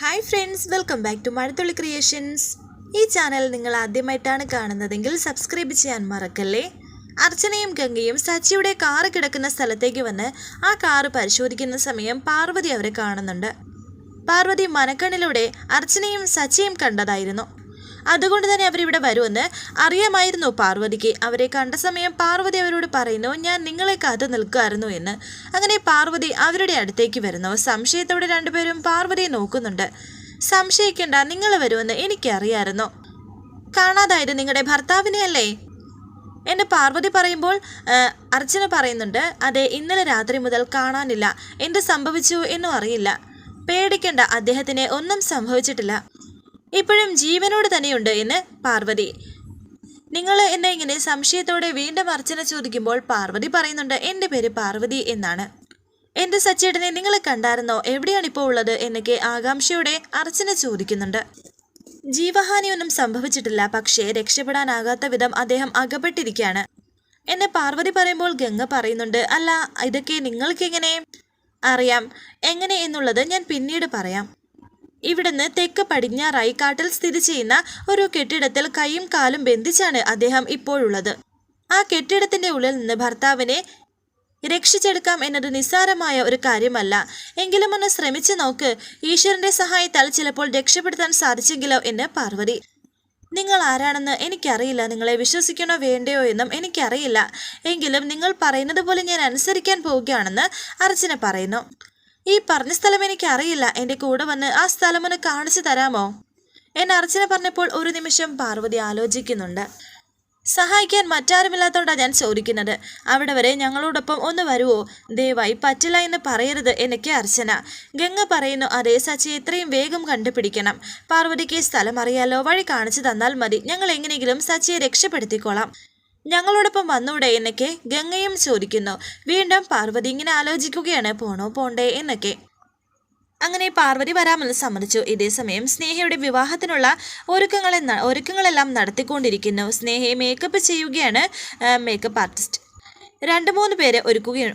Hi friends, welcome back to Mazhathulli creations. ഈ channel നിങ്ങൾ ആദ്യമായിട്ടാണ് കാണുന്നതെങ്കിൽ സബ്സ്ക്രൈബ് ചെയ്യാൻ മറക്കല്ലേ. അർച്ചനയും ഗംഗയും സച്ചിയുടെ കാറ് കിടക്കുന്ന സ്ഥലത്തേക്ക് വന്ന് ആ കാറ് പരിശോധിക്കുന്ന സമയം പാർവതി അവരെ കാണുന്നുണ്ട്. പാർവതി മനക്കണ്ണിലൂടെ അർച്ചനയും സച്ചിയും കണ്ടതായിരുന്നു. അതുകൊണ്ട് തന്നെ അവരിവിടെ വരുമെന്ന് അറിയാമായിരുന്നു പാർവതിക്ക്. അവരെ കണ്ട സമയം പാർവതി അവരോട് പറയുന്നു, ഞാൻ നിങ്ങളെ കാത്തു നിൽക്കുമായിരുന്നു എന്ന്. അങ്ങനെ പാർവതി അവരുടെ അടുത്തേക്ക് വരുന്നു. സംശയത്തോടെ രണ്ടുപേരും പാർവതിയെ നോക്കുന്നുണ്ട്. സംശയിക്കേണ്ട, നിങ്ങൾ വരുമെന്ന് എനിക്കറിയാമായിരുന്നു. കാണാതായത് നിങ്ങളുടെ ഭർത്താവിനെ അല്ലേ എന്ന് പാർവതി പറയുമ്പോൾ അർച്ചന പറയുന്നുണ്ട്, അതെ, ഇന്നലെ രാത്രി മുതൽ കാണാനില്ല. എന്ത് സംഭവിച്ചു എന്നും അറിയില്ല. പേടിക്കേണ്ട, അദ്ദേഹത്തിന് ഒന്നും സംഭവിച്ചിട്ടില്ല. ഇപ്പോഴും ജീവനോട് തന്നെയുണ്ട് എന്ന് പാർവതി. നിങ്ങൾ എന്നെ ഇങ്ങനെ സംശയത്തോടെ വീണ്ടും അർച്ചന ചോദിക്കുമ്പോൾ പാർവതി പറയുന്നുണ്ട്, എൻ്റെ പേര് പാർവതി എന്നാണ്. എൻ്റെ സച്ചേട്ടനെ നിങ്ങൾ കണ്ടായിരുന്നോ? എവിടെയാണിപ്പോൾ ഉള്ളത് എന്നൊക്കെ ആകാംക്ഷയോടെ അർച്ചന ചോദിക്കുന്നുണ്ട്. ജീവഹാനിയൊന്നും സംഭവിച്ചിട്ടില്ല, പക്ഷേ രക്ഷപ്പെടാനാകാത്ത വിധം അദ്ദേഹം അകപ്പെട്ടിരിക്കുകയാണ് എന്ന് പാർവതി പറയുമ്പോൾ ഗംഗ പറയുന്നുണ്ട്, അല്ല, ഇതൊക്കെ നിങ്ങൾക്ക് എങ്ങനെ അറിയാം? എങ്ങനെ എന്നുള്ളത് ഞാൻ പിന്നീട് പറയാം. ഇവിടുന്ന് തെക്ക് പടിഞ്ഞാറായി കാട്ടിൽ സ്ഥിതി ചെയ്യുന്ന ഒരു കെട്ടിടത്തിൽ കൈയും കാലും ബന്ധിച്ചാണ് അദ്ദേഹം ഇപ്പോഴുള്ളത്. ആ കെട്ടിടത്തിന്റെ ഉള്ളിൽ നിന്ന് ഭർത്താവിനെ രക്ഷിച്ചെടുക്കാം എന്നത് നിസ്സാരമായ ഒരു കാര്യമല്ല. എങ്കിലും ഒന്ന് ശ്രമിച്ചു നോക്ക്. ഈശ്വരന്റെ സഹായത്താൽ ചിലപ്പോൾ രക്ഷപ്പെടുത്താൻ സാധിച്ചെങ്കിലോ എന്ന് പാർവതി. നിങ്ങൾ ആരാണെന്ന് എനിക്കറിയില്ല. നിങ്ങളെ വിശ്വസിക്കണോ വേണ്ടയോ എന്നും എനിക്കറിയില്ല. എങ്കിലും നിങ്ങൾ പറയുന്നത് പോലെ ഞാൻ അനുസരിക്കാൻ പോവുകയാണെന്ന് അർച്ചന പറയുന്നു. ഈ പറഞ്ഞ സ്ഥലം എനിക്കറിയില്ല. എൻ്റെ കൂടെ വന്ന് ആ സ്ഥലം ഒന്ന് കാണിച്ചു തരാമോ എന്ന് അർച്ചന പറഞ്ഞപ്പോൾ ഒരു നിമിഷം പാർവതി ആലോചിക്കുന്നുണ്ട്. സഹായിക്കാൻ മറ്റാരുമില്ലാത്തോണ്ടാണ് ഞാൻ ചോദിക്കുന്നത്. അവിടെ വരെ ഞങ്ങളോടൊപ്പം ഒന്ന് വരുവോ? ദയവായി പറ്റില്ല എന്ന് പറയരുത് എന്നൊക്കെ അർച്ചന. ഗംഗ പറയുന്നു, അതേ, സച്ചി എത്രയും വേഗം കണ്ടുപിടിക്കണം. പാർവതിക്ക് സ്ഥലം അറിയാലോ, വഴി കാണിച്ചു തന്നാൽ മതി. ഞങ്ങൾ എങ്ങനെയെങ്കിലും സച്ചിയെ രക്ഷപ്പെടുത്തിക്കോളാം. ഞങ്ങളോടൊപ്പം വന്നൂടെ എന്നൊക്കെ ഗംഗയും ചോദിക്കുന്നു. വീണ്ടും പാർവതി ഇങ്ങനെ ആലോചിക്കുകയാണ്, പോണോ പോണ്ടേ എന്നൊക്കെ. അങ്ങനെ പാർവതി വരാമെന്ന് സമ്മതിച്ചു. ഇതേസമയം സ്നേഹയുടെ വിവാഹത്തിനുള്ള ഒരുക്കങ്ങളെല്ലാം നടത്തിക്കൊണ്ടിരിക്കുന്നു. സ്നേഹയെ മേക്കപ്പ് ചെയ്യുകയാണ് മേക്കപ്പ് ആർട്ടിസ്റ്റ്. 2-3 പേരെ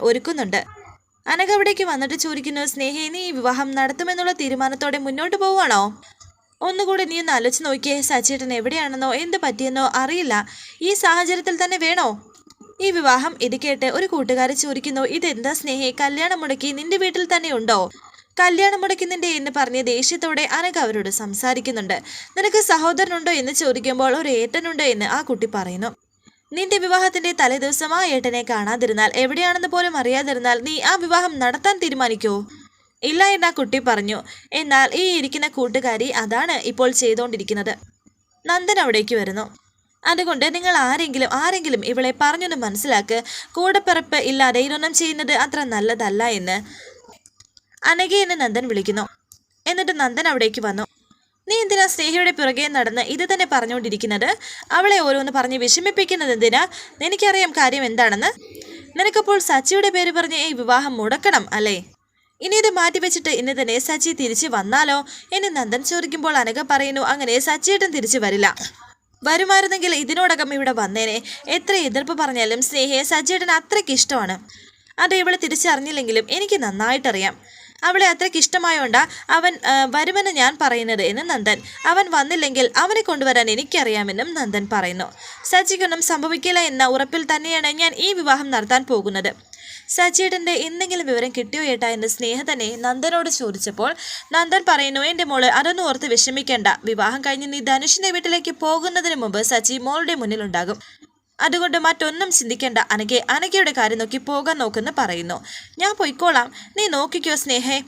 ഒരുക്കുന്നുണ്ട്. അനഘ അവിടേക്ക് വന്നിട്ട് ചോദിക്കുന്നു, സ്നേഹയെ, നീ ഈ വിവാഹം നടത്തുമെന്നുള്ള തീരുമാനത്തോടെ മുന്നോട്ട് പോവുകയാണോ? ഒന്നുകൂടി നീ ഒന്ന് ആലോചിച്ച് നോക്കിയേ. സച്ചേട്ടൻ എവിടെയാണെന്നോ എന്ത് പറ്റിയെന്നോ അറിയില്ല. ഈ സാഹചര്യത്തിൽ തന്നെ വേണോ ഈ വിവാഹം? ഇത് കേട്ട് ഒരു കൂട്ടുകാരി ചോദിക്കുന്നു, ഇതെന്താ സ്നേഹയെ, കല്യാണം മുടക്കി നിന്റെ വീട്ടിൽ തന്നെ ഉണ്ടോ? കല്യാണം മുടക്കുന്നുണ്ട് എന്ന് പറഞ്ഞ് ദേഷ്യത്തോടെ അനഘ അവരോട് സംസാരിക്കുന്നുണ്ട്. നിനക്ക് സഹോദരനുണ്ടോ എന്ന് ചോദിക്കുമ്പോൾ ഒരു ഏട്ടനുണ്ട് എന്ന് ആ കുട്ടി പറയുന്നു. നിന്റെ വിവാഹത്തിന്റെ തലേദിവസം ആ ഏട്ടനെ കാണാതിരുന്നാൽ, എവിടെയാണെന്ന് പോലും അറിയാതിരുന്നാൽ നീ ആ വിവാഹം നടത്താൻ തീരുമാനിക്കോ? ഇല്ല എന്നാ കുട്ടി പറഞ്ഞു. എന്നാൽ ഈ ഇരിക്കുന്ന കൂട്ടുകാരി അതാണ് ഇപ്പോൾ ചെയ്തുകൊണ്ടിരിക്കുന്നത്. നന്ദൻ അവിടേക്ക് വരുന്നു. അതുകൊണ്ട് നിങ്ങൾ ആരെങ്കിലും ഇവളെ പറഞ്ഞൊന്ന് മനസ്സിലാക്ക്. കൂടപ്പിറപ്പ് ഇല്ലാതെ ഇതൊന്നും ചെയ്യുന്നത് അത്ര നല്ലതല്ല എന്ന് അനഘയെന്ന് നന്ദൻ വിളിക്കുന്നു. എന്നിട്ട് നന്ദൻ അവിടേക്ക് വന്നു. നീ എന്തിനാ സ്നേഹയുടെ പിറകെ നടന്ന് ഇത് തന്നെ പറഞ്ഞുകൊണ്ടിരിക്കുന്നത്? അവളെ ഓരോന്ന് പറഞ്ഞ് വിഷമിപ്പിക്കുന്നത് എന്തിനാ? എനിക്കറിയാം കാര്യം എന്താണെന്ന്. നിനക്കപ്പോൾ സച്ചിയുടെ പേര് പറഞ്ഞ് ഈ വിവാഹം മുടക്കണം അല്ലേ? ഇനി ഇത് മാറ്റിവെച്ചിട്ട് ഇന്ന് തന്നെ സച്ചി തിരിച്ചു വന്നാലോ എന്ന് നന്ദൻ ചോദിക്കുമ്പോൾ അനഘ പറയുന്നു, അങ്ങനെ സച്ചിയേട്ടൻ തിരിച്ചു വരില്ല. വരുമായിരുന്നെങ്കിൽ ഇതിനോടകം ഇവിടെ വന്നേനെ. എത്ര എതിർപ്പ് പറഞ്ഞാലും സ്നേഹയെ സച്ചിയേട്ടൻ അത്രയ്ക്ക് ഇഷ്ടമാണ്. അത് ഇവളെ തിരിച്ചറിഞ്ഞില്ലെങ്കിലും എനിക്ക് നന്നായിട്ടറിയാം. അവളെ അത്രയ്ക്ക് ഇഷ്ടമായോണ്ടാ അവൻ വരുമെന്ന് ഞാൻ പറയുന്നത് എന്ന് നന്ദൻ. അവൻ വന്നില്ലെങ്കിൽ അവനെ കൊണ്ടുവരാൻ എനിക്കറിയാമെന്നും നന്ദൻ പറയുന്നു. സച്ചിക്കൊന്നും സംഭവിക്കില്ല എന്ന ഉറപ്പിൽ തന്നെയാണ് ഞാൻ ഈ വിവാഹം നടത്താൻ പോകുന്നത്. സച്ചിയേട്ടൻ്റെ എന്തെങ്കിലും വിവരം കിട്ടിയോ ഏട്ടാ എന്ന് സ്നേഹ തന്നെ നന്ദനോട് ചോദിച്ചപ്പോൾ നന്ദൻ പറയുന്നു, എൻ്റെ മോള് അതൊന്നും ഓർത്ത് വിഷമിക്കേണ്ട. വിവാഹം കഴിഞ്ഞ് നീ ധനുഷിൻ്റെ വീട്ടിലേക്ക് പോകുന്നതിന് മുമ്പ് സച്ചി മോളുടെ മുന്നിലുണ്ടാകും. അതുകൊണ്ട് മറ്റൊന്നും ചിന്തിക്കേണ്ട. അനഘയുടെ കാര്യം നോക്കി പോകാൻ നോക്കെന്ന് പറയുന്നു. ഞാൻ പൊയ്ക്കോളാം, നീ നോക്കിക്കോ സ്നേഹേ.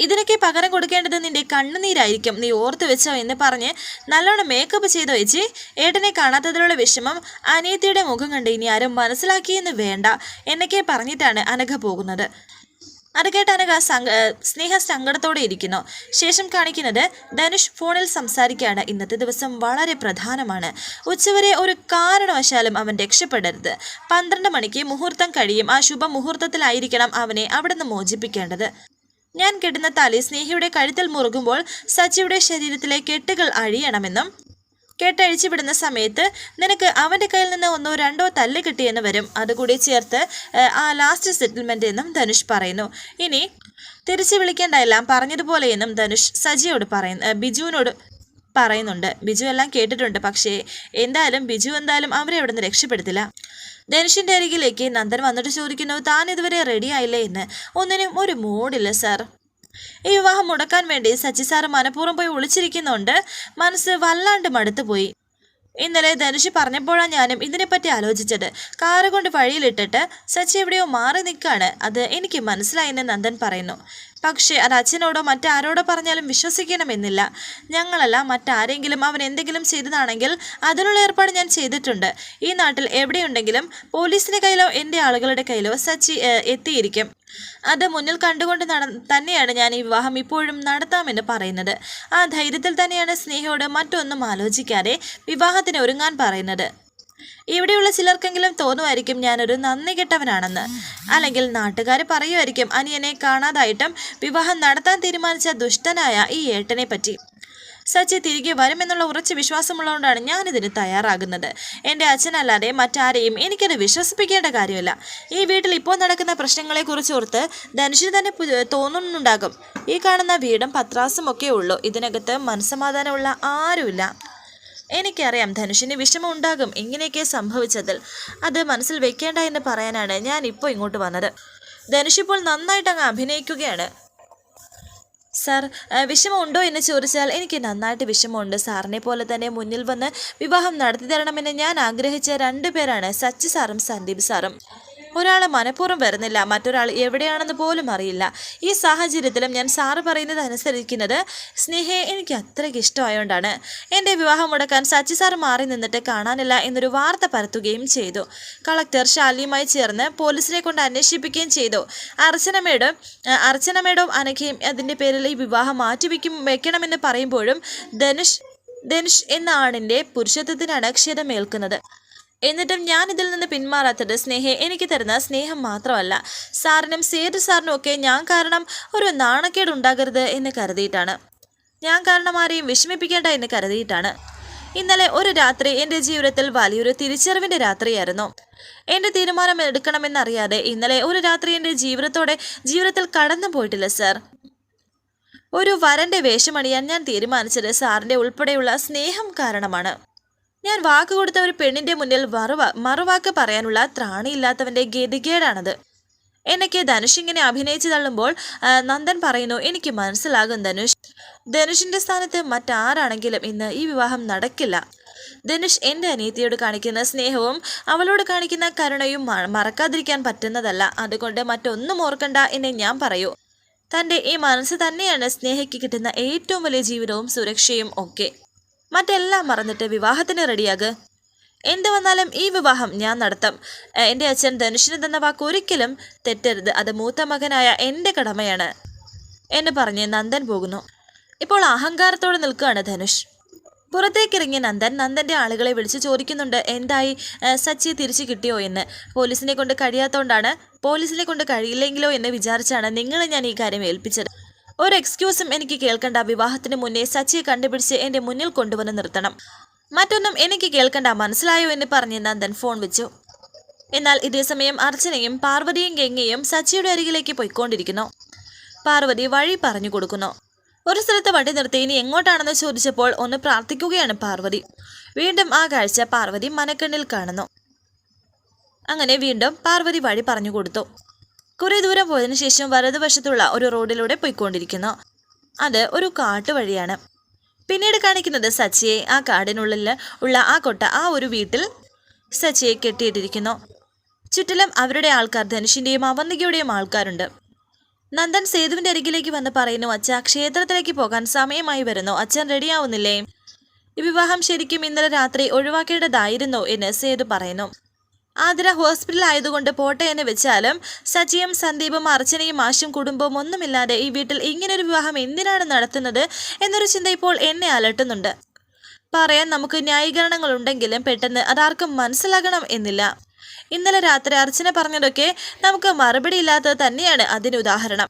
ഇതിനൊക്കെ പകരം കൊടുക്കേണ്ടത് നിന്റെ കണ്ണുനീരായിരിക്കും, നീ ഓർത്ത് വെച്ചോ എന്ന് പറഞ്ഞ് നല്ലോണം മേക്കപ്പ് ചെയ്തോ ചേച്ചി. ഏട്ടനെ കാണാത്തതിലുള്ള വിഷമം അനിയത്തിയുടെ മുഖം കണ്ട് ഇനി ആരും മനസ്സിലാക്കിയെന്ന് വേണ്ട എന്നൊക്കെ പറഞ്ഞിട്ടാണ് അനഘ പോകുന്നത്. അത് കേട്ട് അനഘ സ്നേഹ സങ്കടത്തോടെ ഇരിക്കുന്നു. ശേഷം കാണിക്കുന്നത് ധനുഷ് ഫോണിൽ സംസാരിക്കുകയാണ്. ഇന്നത്തെ ദിവസം വളരെ പ്രധാനമാണ്. ഉച്ചവരെ ഒരു കാരണവശാലും അവൻ രക്ഷപ്പെടരുത്. 12 മണിക്ക് മുഹൂർത്തം കഴിയും. ആ ശുഭമുഹൂർത്തത്തിലായിരിക്കണം അവനെ അവിടെ നിന്ന് മോചിപ്പിക്കേണ്ടത്. ഞാൻ കെട്ടുന്ന താലി സ്നേഹയുടെ കഴുത്തിൽ മുറുകുമ്പോൾ സച്ചിയുടെ ശരീരത്തിലെ കെട്ടുകൾ അഴിയണമെന്നും കേട്ടഴിച്ചു വിടുന്ന സമയത്ത് നിനക്ക് അവൻ്റെ കയ്യിൽ നിന്ന് 1-2 തല്ല് കിട്ടിയെന്ന് വരും. അതുകൂടി ചേർത്ത് ആ ലാസ്റ്റ് സെറ്റിൽമെൻ്റ് എന്നും ധനുഷ് പറയുന്നു. ഇനി തിരിച്ചു വിളിക്കേണ്ട എല്ലാം പറഞ്ഞതുപോലെ എന്നും ധനുഷ് സജിയോട് ബിജുവിനോട് പറയുന്നുണ്ട്. ബിജു എല്ലാം കേട്ടിട്ടുണ്ട്. പക്ഷേ ബിജു എന്തായാലും അവരെ അവിടെ നിന്ന് രക്ഷപ്പെടുത്തില്ല. ധനുഷിൻ്റെ അരികിലേക്ക് നന്ദൻ വന്നിട്ട് ചോദിക്കുന്നു, താൻ ഇതുവരെ റെഡി ആയില്ലേ എന്ന്. ഒന്നിനും ഒരു മൂഡില്ല സാർ. ഈ വിവാഹം മുടക്കാൻ വേണ്ടി സച്ചി സാറ് മനഃപൂർവ്വം പോയി ഒളിച്ചിരിക്കുന്നുണ്ട്. മനസ്സ് വല്ലാണ്ട് മടുത്തു പോയി. ഇന്നലെ ധനുഷ് പറഞ്ഞപ്പോഴാണ് ഞാനും ഇതിനെപ്പറ്റി ആലോചിച്ചത്. കാറ് കൊണ്ട് വഴിയിലിട്ടിട്ട് സച്ചി എവിടെയോ മാറി നിൽക്കാണ്. അത് എനിക്ക് മനസ്സിലായെന്ന് നന്ദൻ പറയുന്നു. പക്ഷേ അത് അച്ഛനോടോ മറ്റാരോടോ പറഞ്ഞാലും വിശ്വസിക്കണമെന്നില്ല. ഞങ്ങളല്ല മറ്റാരെങ്കിലും അവൻ എന്തെങ്കിലും ചെയ്തതാണെങ്കിൽ അതിനുള്ള ഏർപ്പാട് ഞാൻ ചെയ്തിട്ടുണ്ട്. ഈ നാട്ടിൽ എവിടെയുണ്ടെങ്കിലും പോലീസിൻ്റെ കയ്യിലോ എൻ്റെ ആളുകളുടെ കയ്യിലോ സച്ചി എത്തിയിരിക്കും. അത് മുന്നിൽ കണ്ടുകൊണ്ട് തന്നെയാണ് ഞാൻ ഈ വിവാഹം ഇപ്പോഴും നടത്താമെന്ന് പറയുന്നത്. ആ ധൈര്യത്തിൽ തന്നെയാണ് സ്നേഹയോട് മറ്റൊന്നും ആലോചിക്കാതെ വിവാഹത്തിന് ഒരുങ്ങാൻ പറയുന്നത്. ഇവിടെയുള്ള ചിലർക്കെങ്കിലും തോന്നുമായിരിക്കും ഞാനൊരു നന്ദി കെട്ടവനാണെന്ന്. അല്ലെങ്കിൽ നാട്ടുകാർ പറയുമായിരിക്കും അനിയനെ കാണാതായിട്ടും വിവാഹം നടത്താൻ തീരുമാനിച്ച ദുഷ്ടനായ ഈ ഏട്ടനെ പറ്റി. സച്ചി തിരികെ വരുമെന്നുള്ള ഉറച്ച വിശ്വാസമുള്ളതുകൊണ്ടാണ് ഞാനിതിന് തയ്യാറാകുന്നത്. എൻ്റെ അച്ഛനല്ലാതെ മറ്റാരെയും എനിക്കത് വിശ്വസിപ്പിക്കേണ്ട കാര്യമില്ല. ഈ വീട്ടിൽ ഇപ്പോൾ നടക്കുന്ന പ്രശ്നങ്ങളെക്കുറിച്ച് ഓർത്ത് ധനുഷിന് തന്നെ തോന്നുന്നുണ്ടാകും, ഈ കാണുന്ന വീടും പത്രാസും ഒക്കെ ഉള്ളൂ, ഇതിനകത്ത് മനസ്സമാധാനമുള്ള ആരുമില്ല. എനിക്കറിയാം ധനുഷിന് വിഷമം ഉണ്ടാകും ഇങ്ങനെയൊക്കെ സംഭവിച്ചതിൽ. അത് മനസ്സിൽ വെക്കേണ്ട എന്ന് പറയാനാണ് ഞാൻ ഇപ്പോൾ ഇങ്ങോട്ട് വന്നത്. ധനുഷ് ഇപ്പോൾ നന്നായിട്ട് അങ്ങ് അഭിനയിക്കുകയാണ്. സാർ, വിഷമമുണ്ടോ എന്ന് ചോദിച്ചാൽ എനിക്ക് നന്നായിട്ട് വിഷമമുണ്ട്. സാറിനെ പോലെ തന്നെ മുന്നിൽ വന്ന് വിവാഹം നടത്തി തരണമെന്ന് ഞാൻ ആഗ്രഹിച്ച 2 പേരാണ് സച്ചി സാറും സന്ദീപ് സാറും. ഒരാൾ മനഃപൂർവ്വം വരുന്നില്ല, മറ്റൊരാൾ എവിടെയാണെന്ന് പോലും അറിയില്ല. ഈ സാഹചര്യത്തിലും ഞാൻ സാറ് പറയുന്നത് അനുസരിക്കുന്നത് സ്നേഹയെ എനിക്ക് അത്രയ്ക്ക് ഇഷ്ടമായതുകൊണ്ടാണ്. എൻ്റെ വിവാഹം മുടക്കാൻ സച്ചി സാറ് മാറി നിന്നിട്ട് കാണാനില്ല എന്നൊരു വാർത്ത പരത്തുകയും ചെയ്തു. കളക്ടർ ശാലിയുമായി ചേർന്ന് പോലീസിനെ കൊണ്ട് അന്വേഷിപ്പിക്കുകയും ചെയ്തു. അർച്ചന മേഡവും അനഘയും അതിൻ്റെ പേരിൽ ഈ വിവാഹം വെക്കണമെന്ന് പറയുമ്പോഴും ധനുഷ് എന്ന ആണിൻ്റെ പുരുഷത്വത്തിനാണ് ക്ഷതമേൽക്കുന്നത്. എന്നിട്ടും ഞാൻ ഇതിൽ നിന്ന് പിന്മാറാത്തത് സ്നേഹയെ എനിക്ക് തരുന്ന സ്നേഹം മാത്രമല്ല, സാറിനും സേതു സാറിനും ഒക്കെ ഞാൻ കാരണം ഒരു നാണക്കേട് ഉണ്ടാകരുത് എന്ന് കരുതിയിട്ടാണ്. ഞാൻ കാരണം ആരെയും വിഷമിപ്പിക്കേണ്ട എന്ന് കരുതിയിട്ടാണ്. ഇന്നലെ ഒരു രാത്രി എൻ്റെ ജീവിതത്തിൽ വലിയൊരു തിരിച്ചറിവിൻ്റെ രാത്രിയായിരുന്നു. എൻ്റെ തീരുമാനം എടുക്കണമെന്നറിയാതെ ഇന്നലെ ഒരു രാത്രി എൻ്റെ ജീവിതത്തിൽ കടന്നു പോയിട്ടില്ല സാർ. ഒരു വരൻ്റെ വേഷമണിയാൻ ഞാൻ തീരുമാനിച്ചത് സാറിൻ്റെ ഉൾപ്പെടെയുള്ള സ്നേഹം കാരണമാണ്. ഞാൻ വാക്ക് കൊടുത്ത ഒരു പെണ്ണിൻ്റെ മുന്നിൽ മറുവാക്ക് പറയാനുള്ള ത്രാണിയില്ലാത്തവൻ്റെ ഗതികേടാണത്. എനിക്ക് ധനുഷ് ഇങ്ങനെ അഭിനയിച്ചു തള്ളുമ്പോൾ നന്ദൻ പറയുന്നു, എനിക്ക് മനസ്സിലാകും ധനുഷിൻ്റെ സ്ഥാനത്ത് മറ്റാരാണെങ്കിലും ഇന്ന് ഈ വിവാഹം നടക്കില്ല. ധനുഷ് എൻ്റെ അനിയത്തിയോട് കാണിക്കുന്ന സ്നേഹവും അവളോട് കാണിക്കുന്ന കരുണയും മറക്കാതിരിക്കാൻ പറ്റുന്നതല്ല. അതുകൊണ്ട് മറ്റൊന്നും ഓർക്കണ്ട എന്ന് ഞാൻ പറയൂ. തൻ്റെ ഈ മനസ്സ് തന്നെയാണ് സ്നേഹയ്ക്ക് കിട്ടുന്ന ഏറ്റവും വലിയ ജീവിതവും സുരക്ഷയും ഒക്കെ. മറ്റെല്ലാം മറന്നിട്ട് വിവാഹത്തിന് റെഡിയാക്. എന്ത് വന്നാലും ഈ വിവാഹം ഞാൻ നടത്താം. എൻ്റെ അച്ഛൻ ധനുഷിന് തന്ന വാക്ക് ഒരിക്കലും തെറ്റരുത്. അത് മൂത്ത മകനായ എൻ്റെ കടമയാണ് എന്ന് പറഞ്ഞ് നന്ദൻ പോകുന്നു. ഇപ്പോൾ അഹങ്കാരത്തോടെ നിൽക്കുകയാണ് ധനുഷ്. പുറത്തേക്കിറങ്ങിയ നന്ദൻ്റെ ആളുകളെ വിളിച്ച് ചോദിക്കുന്നുണ്ട്, എന്തായി, സച്ചി തിരിച്ചു കിട്ടിയോ എന്ന്. പോലീസിനെ കൊണ്ട് കഴിയില്ലെങ്കിലോ എന്ന് വിചാരിച്ചാണ് നിങ്ങളെ ഞാൻ ഈ കാര്യം ഏൽപ്പിച്ചത്. ഒരു എക്സ്ക്യൂസും എനിക്ക് കേൾക്കണ്ട. വിവാഹത്തിന് മുന്നേ സച്ചിയെ കണ്ടുപിടിച്ച് എൻ്റെ മുന്നിൽ കൊണ്ടുവന്ന് നിർത്തണം. മറ്റൊന്നും എനിക്ക് കേൾക്കണ്ട, മനസ്സിലായോ എന്ന് പറഞ്ഞ് നന്ദൻ ഫോൺ വെച്ചു. എന്നാൽ ഇതേസമയം അർച്ചനയും പാർവതിയും ഗംഗയും സച്ചിയുടെ അരികിലേക്ക് പോയിക്കൊണ്ടിരിക്കുന്നു. പാർവതി വഴി പറഞ്ഞു കൊടുക്കുന്നു. ഒരു സ്ഥലത്ത് വണ്ടി നിർത്തി ഇനി എങ്ങോട്ടാണെന്ന് ചോദിച്ചപ്പോൾ ഒന്ന് പ്രാർത്ഥിക്കുകയാണ് പാർവതി. വീണ്ടും ആ കാഴ്ച പാർവതി മനക്കണ്ണിൽ കാണുന്നു. അങ്ങനെ വീണ്ടും പാർവതി വഴി പറഞ്ഞു കൊടുത്തു. കുറെ ദൂരം പോയതിനു ശേഷം വലതുവശത്തുള്ള ഒരു റോഡിലൂടെ പോയിക്കൊണ്ടിരിക്കുന്നു. അത് ഒരു കാട്ടുവഴിയാണ്. പിന്നീട് കാണിക്കുന്നത് സച്ചിയെ ആ കാടിനുള്ളിൽ ഉള്ള ആ ഒരു വീട്ടിൽ സച്ചിയെ കെട്ടിയിട്ടിരിക്കുന്നു. ചുറ്റിലും അവരുടെ ആൾക്കാർ, ധനുഷിൻ്റെയും അവന്തികയുടെയും ആൾക്കാരുണ്ട്. നന്ദൻ സേതുവിൻ്റെ അരികിലേക്ക് വന്ന് പറയുന്നു, അച്ഛ, ക്ഷേത്രത്തിലേക്ക് പോകാൻ സമയമായി വരുന്നു. അച്ഛൻ റെഡിയാവുന്നില്ലേ? ഈ വിവാഹം ശരിക്കും ഇന്നലെ രാത്രി ഒഴിവാക്കേണ്ടതായിരുന്നു എന്ന് സേതു പറയുന്നു. ആതിര ഹോസ്പിറ്റൽ ആയതുകൊണ്ട് പോട്ടെ എന്ന് വെച്ചാലും സച്ചിയും സന്ദീപും അർച്ചനയും ആശും കുടുംബവും ഒന്നുമില്ലാതെ ഈ വീട്ടിൽ ഇങ്ങനൊരു വിവാഹം എന്തിനാണ് നടത്തുന്നത് എന്നൊരു ചിന്ത ഇപ്പോൾ എന്നെ അലട്ടുന്നുണ്ട്. പറയാൻ നമുക്ക് ന്യായീകരണങ്ങൾ ഉണ്ടെങ്കിലും പെട്ടെന്ന് അതാർക്കും മനസ്സിലാകണം എന്നില്ല. ഇന്നലെ രാത്രി അർച്ചന പറഞ്ഞതൊക്കെ നമുക്ക് മറുപടി ഇല്ലാത്തത് തന്നെയാണ് അതിന് ഉദാഹരണം.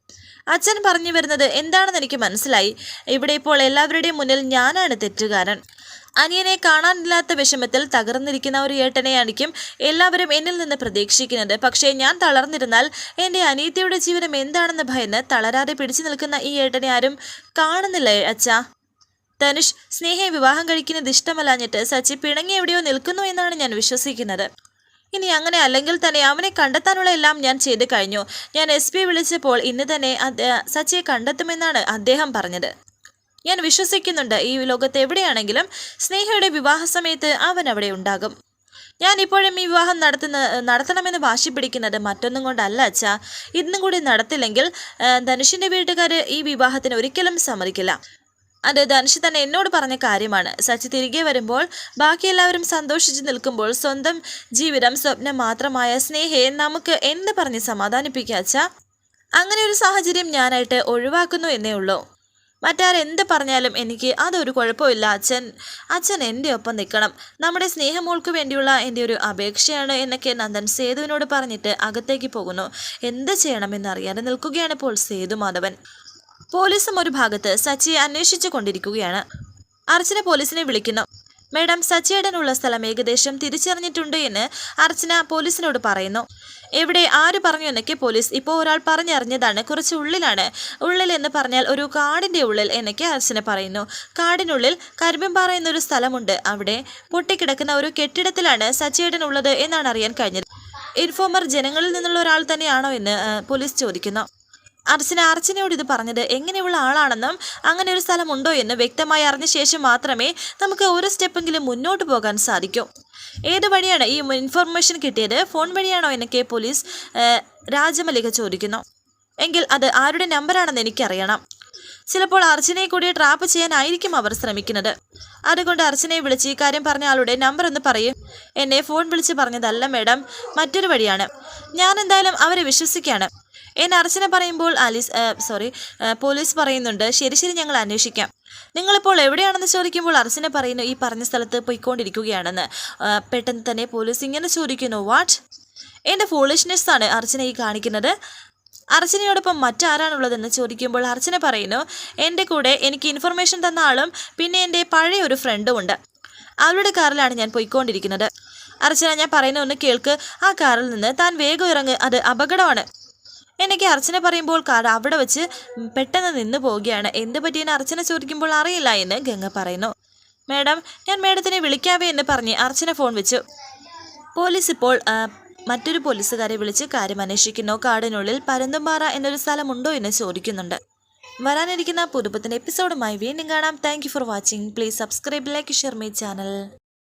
അച്ഛൻ പറഞ്ഞു വരുന്നത് എന്താണെന്ന് എനിക്ക് മനസ്സിലായി. ഇവിടെ ഇപ്പോൾ എല്ലാവരുടെയും മുന്നിൽ ഞാനാണ് തെറ്റുകാരൻ. അനിയനെ കാണാനില്ലാത്ത വിഷമത്തിൽ തകർന്നിരിക്കുന്ന ഒരു ഏട്ടനെയായിരിക്കും എല്ലാവരും എന്നിൽ നിന്ന് പ്രതീക്ഷിക്കുന്നത്. പക്ഷേ ഞാൻ തളർന്നിരുന്നാൽ എൻ്റെ അനിയത്തിയുടെ ജീവനം എന്താണെന്ന് ഭയന്ന് തളരാതെ പിടിച്ചു നിൽക്കുന്ന ഈ ഏട്ടനെ ആരും കാണുന്നില്ലേ അച്ഛാ? ധനുഷ് സ്നേഹയെ വിവാഹം കഴിക്കുന്നത് ഇഷ്ടമല്ലാഞ്ഞിട്ട് സച്ചി പിണങ്ങി എവിടെയോ നിൽക്കുന്നു എന്നാണ് ഞാൻ വിശ്വസിക്കുന്നത്. ഇനി അങ്ങനെ അല്ലെങ്കിൽ തന്നെ അവനെ കണ്ടെത്താനുള്ള എല്ലാം ഞാൻ ചെയ്തു കഴിഞ്ഞു. ഞാൻ SP വിളിച്ചപ്പോൾ ഇന്ന് തന്നെ സച്ചിയെ കണ്ടെത്തുമെന്നാണ് അദ്ദേഹം പറഞ്ഞത്. ഞാൻ വിശ്വസിക്കുന്നുണ്ട് ഈ ലോകത്ത് എവിടെയാണെങ്കിലും സ്നേഹയുടെ വിവാഹ സമയത്ത് അവൻ അവിടെ ഉണ്ടാകും. ഞാൻ ഇപ്പോഴും ഈ വിവാഹം നടത്തണമെന്ന് വാശി പിടിക്കുന്നത് മറ്റൊന്നും കൊണ്ടല്ല അച്ഛാ. ഇന്നും കൂടി നടത്തില്ലെങ്കിൽ ധനുഷിൻ്റെ വീട്ടുകാർ ഈ വിവാഹത്തിന് ഒരിക്കലും സമ്മതിക്കില്ല. അത് ധനുഷ് തന്നെ എന്നോട് പറഞ്ഞ കാര്യമാണ്. സച്ചി തിരികെ വരുമ്പോൾ ബാക്കി എല്ലാവരും സന്തോഷിച്ച് നിൽക്കുമ്പോൾ സ്വന്തം ജീവിതം സ്വപ്നം മാത്രമായ സ്നേഹയെ നമുക്ക് എന്ത് പറഞ്ഞ് സമാധാനിപ്പിക്കുക അച്ഛാ? അങ്ങനെ ഒരു സാഹചര്യം ഞാനായിട്ട് ഒഴിവാക്കുന്നു എന്നേ ഉള്ളൂ. മറ്റാരെന്ത് പറഞ്ഞാലും എനിക്ക് അതൊരു കുഴപ്പമില്ല. അച്ഛൻ എൻ്റെ ഒപ്പം നിൽക്കണം. നമ്മുടെ സ്നേഹമോൾക്ക് വേണ്ടിയുള്ള എൻ്റെ ഒരു അപേക്ഷയാണ് എന്നൊക്കെ നന്ദൻ സേതുവിനോട് പറഞ്ഞിട്ട് അകത്തേക്ക് പോകുന്നു. എന്ത് ചെയ്യണമെന്നറിയാതെ നിൽക്കുകയാണ് ഇപ്പോൾ സേതുമാധവൻ. പോലീസും ഒരു ഭാഗത്ത് സച്ചിയെ അന്വേഷിച്ചു കൊണ്ടിരിക്കുകയാണ്. അർച്ചന പോലീസിനെ വിളിക്കുന്നു. മേഡം, സച്ചിയേടനുള്ള സ്ഥലം ഏകദേശം തിരിച്ചറിഞ്ഞിട്ടുണ്ട് എന്ന് അർച്ചന പോലീസിനോട് പറയുന്നു. എവിടെ, ആര് പറഞ്ഞു എന്നൊക്കെ പോലീസ് ഇപ്പോൾ ഒരാൾ പറഞ്ഞറിഞ്ഞതാണ്. കുറച്ച് ഉള്ളിലാണ്. ഉള്ളിൽ എന്ന് പറഞ്ഞാൽ ഒരു കാടിൻ്റെ ഉള്ളിൽ എന്നൊക്കെ അർച്ചന പറയുന്നു. കാടിനുള്ളിൽ കരിമ്പൻപാറ എന്നൊരു സ്ഥലമുണ്ട്. അവിടെ പൊട്ടിക്കിടക്കുന്ന ഒരു കെട്ടിടത്തിലാണ് സച്ചിയേടൻ ഉള്ളത് എന്നാണ് അറിയാൻ കഴിഞ്ഞത്. ഇൻഫോമർ ജനങ്ങളിൽ നിന്നുള്ള ഒരാൾ തന്നെയാണോ എന്ന് പോലീസ് ചോദിക്കുന്നു. അർച്ചനയോട് ഇത് പറഞ്ഞത് എങ്ങനെയുള്ള ആളാണെന്നും അങ്ങനെ ഒരു സ്ഥലമുണ്ടോ എന്ന് വ്യക്തമായി അറിഞ്ഞ ശേഷം മാത്രമേ നമുക്ക് ഒരു സ്റ്റെപ്പെങ്കിലും മുന്നോട്ട് പോകാൻ സാധിക്കൂ. ഏത് വഴിയാണ് ഈ ഇൻഫർമേഷൻ കിട്ടിയത്? ഫോൺ വഴിയാണോ എന്നൊക്കെ പോലീസ് രാജമല്ലിക ചോദിക്കുന്നു. എങ്കിൽ അത് ആരുടെ നമ്പറാണെന്ന് എനിക്കറിയണം. ചിലപ്പോൾ അർച്ചനയെ കൂടി ട്രാപ്പ് ചെയ്യാനായിരിക്കും അവർ ശ്രമിക്കുന്നത്. അതുകൊണ്ട് അർച്ചനയെ വിളിച്ച് ഈ കാര്യം പറഞ്ഞ ആളുടെ നമ്പർ ഒന്ന് പറയും. എന്നെ ഫോൺ വിളിച്ച് പറഞ്ഞതല്ല മേഡം, മറ്റൊരു വഴിയാണ്. ഞാൻ എന്തായാലും അവരെ വിശ്വസിക്കുകയാണ് എന്ന് അർച്ചന പറയുമ്പോൾ പോലീസ് പറയുന്നുണ്ട്. ശരി ഞങ്ങൾ അന്വേഷിക്കാം. നിങ്ങളിപ്പോൾ എവിടെയാണെന്ന് ചോദിക്കുമ്പോൾ അർച്ചന പറയുന്നു ഈ പറഞ്ഞ സ്ഥലത്ത് പോയിക്കൊണ്ടിരിക്കുകയാണെന്ന്. പെട്ടെന്ന് തന്നെ പോലീസ് ഇങ്ങനെ ചോദിക്കുന്നു, വാട്ട്? എൻ്റെ ഫൂളിഷ്നെസ് ആണ് അർച്ചന ഈ കാണിക്കുന്നത്. അർച്ചനയോടൊപ്പം മറ്റാരാണുള്ളതെന്ന് ചോദിക്കുമ്പോൾ അർച്ചന പറയുന്നു, എൻ്റെ കൂടെ എനിക്ക് ഇൻഫർമേഷൻ തന്ന ആളും പിന്നെ എൻ്റെ പഴയ ഒരു ഫ്രണ്ടും ഉണ്ട്. അവരുടെ കാറിലാണ് ഞാൻ പോയിക്കൊണ്ടിരിക്കുന്നത്. അർച്ചന, ഞാൻ പറയുന്ന ഒന്ന് കേൾക്ക്. ആ കാറിൽ നിന്ന് താൻ വേഗം ഇറങ്ങ്, അത് അപകടമാണ് എനിക്ക് അർച്ചന പറയുമ്പോൾ കാർ അവിടെ വെച്ച് പെട്ടെന്ന് നിന്നു പോവുകയാണ്. എന്ത് പറ്റിയെന്ന് അർച്ചന ചോദിക്കുമ്പോൾ അറിയില്ല എന്ന് ഗംഗ പറയുന്നു. മേഡം, ഞാൻ മേഡത്തിനെ വിളിക്കാവേ എന്ന് പറഞ്ഞ് അർച്ചന ഫോൺ വെച്ചു. പോലീസ് ഇപ്പോൾ മറ്റൊരു പോലീസുകാരെ വിളിച്ച് കാര്യം അന്വേഷിക്കുന്നു. കാടിനുള്ളിൽ പരന്തുംപാറ എന്നൊരു സ്ഥലമുണ്ടോ എന്ന് ചോദിക്കുന്നുണ്ട്. വരാനിരിക്കുന്ന പുതുപുത്തൻ എപ്പിസോഡുമായി വീണ്ടും കാണാം. Thank you for watching. Please subscribe, like, share my channel.